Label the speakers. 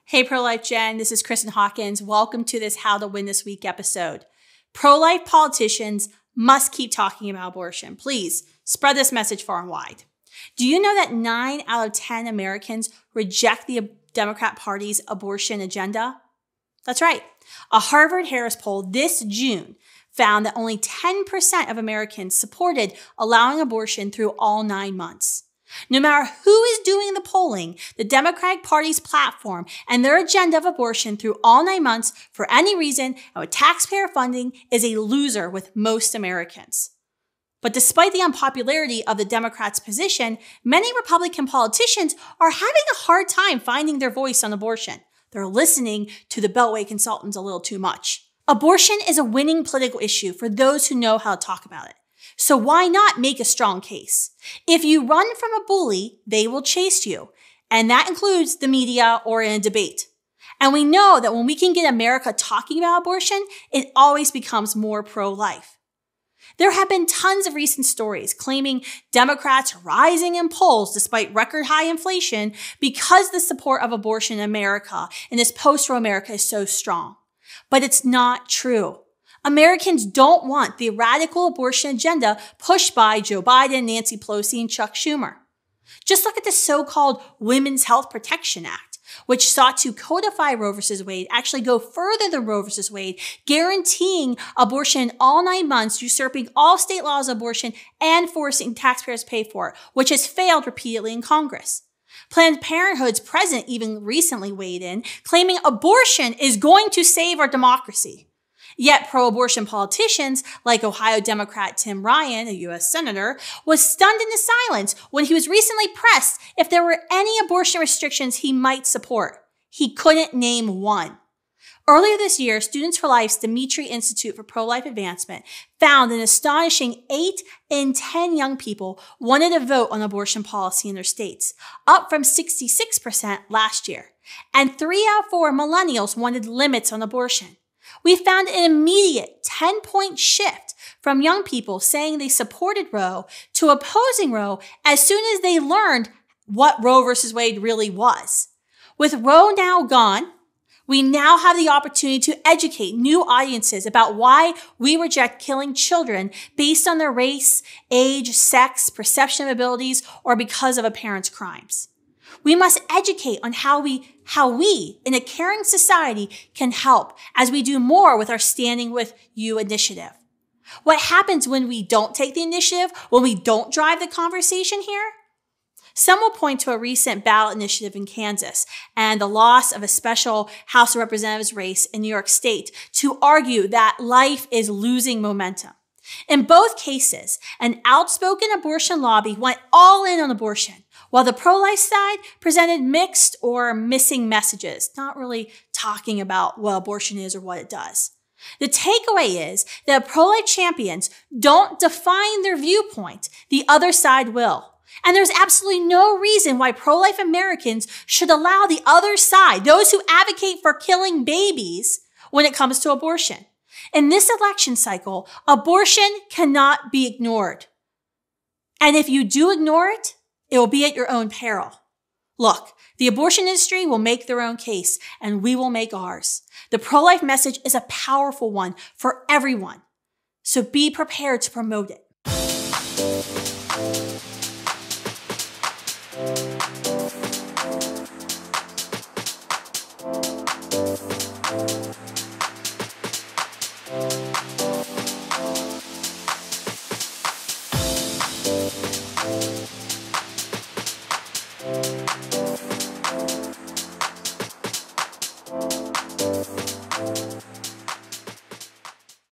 Speaker 1: Hey, Pro-Life Jen, this is Kristan Hawkins. Welcome to this How to Win This Week episode. Pro-life politicians must keep talking about abortion. Please spread this message far and wide. Do you know that 9 out of 10 Americans reject the Democrat Party's abortion agenda? That's right. A Harvard-Harris poll this June found that only 10% of Americans supported allowing abortion through all 9 months. No matter who is doing the polling, the Democratic Party's platform and their agenda of abortion through all 9 months for any reason and with taxpayer funding is a loser with most Americans. But despite the unpopularity of the Democrats' position, many Republican politicians are having a hard time finding their voice on abortion. They're listening to the Beltway consultants a little too much. Abortion is a winning political issue for those who know how to talk about it. So why not make a strong case? If you run from a bully, they will chase you. And that includes the media or in a debate. And we know that when we can get America talking about abortion, it always becomes more pro-life. There have been tons of recent stories claiming Democrats rising in polls despite record high inflation because the support of abortion in America in this post-Roe America is so strong. But it's not true. Americans don't want the radical abortion agenda pushed by Joe Biden, Nancy Pelosi, and Chuck Schumer. Just look at the so-called Women's Health Protection Act, which sought to codify Roe v. Wade, actually go further than Roe v. Wade, guaranteeing abortion in all 9 months, usurping all state laws of abortion, and forcing taxpayers to pay for it, which has failed repeatedly in Congress. Planned Parenthood's president even recently weighed in, claiming abortion is going to save our democracy. Yet pro-abortion politicians like Ohio Democrat Tim Ryan, a U.S. Senator, was stunned into silence when he was recently pressed if there were any abortion restrictions he might support. He couldn't name one. Earlier this year, Students for Life's Dimitri Institute for Pro-Life Advancement found an astonishing 8 in 10 young people wanted to vote on abortion policy in their states, up from 66% last year. And 3 out of 4 millennials wanted limits on abortion. We found an immediate 10-point shift from young people saying they supported Roe to opposing Roe as soon as they learned what Roe versus Wade really was. With Roe now gone, we now have the opportunity to educate new audiences about why we reject killing children based on their race, age, sex, perception of abilities, or because of a parent's crimes. We must educate on how we, in a caring society, can help as we do more with our Standing With You initiative. What happens when we don't take the initiative, when we don't drive the conversation here? Some will point to a recent ballot initiative in Kansas and the loss of a special House of Representatives race in New York State to argue that life is losing momentum. In both cases, an outspoken abortion lobby went all in on abortion, while the pro-life side presented mixed or missing messages, not really talking about what abortion is or what it does. The takeaway is that pro-life champions don't define their viewpoint. The other side will. And there's absolutely no reason why pro-life Americans should allow the other side, those who advocate for killing babies, when it comes to abortion. In this election cycle, abortion cannot be ignored. And if you do ignore it, it will be at your own peril. Look, the abortion industry will make their own case, and we will make ours. The pro-life message is a powerful one for everyone. So be prepared to promote it.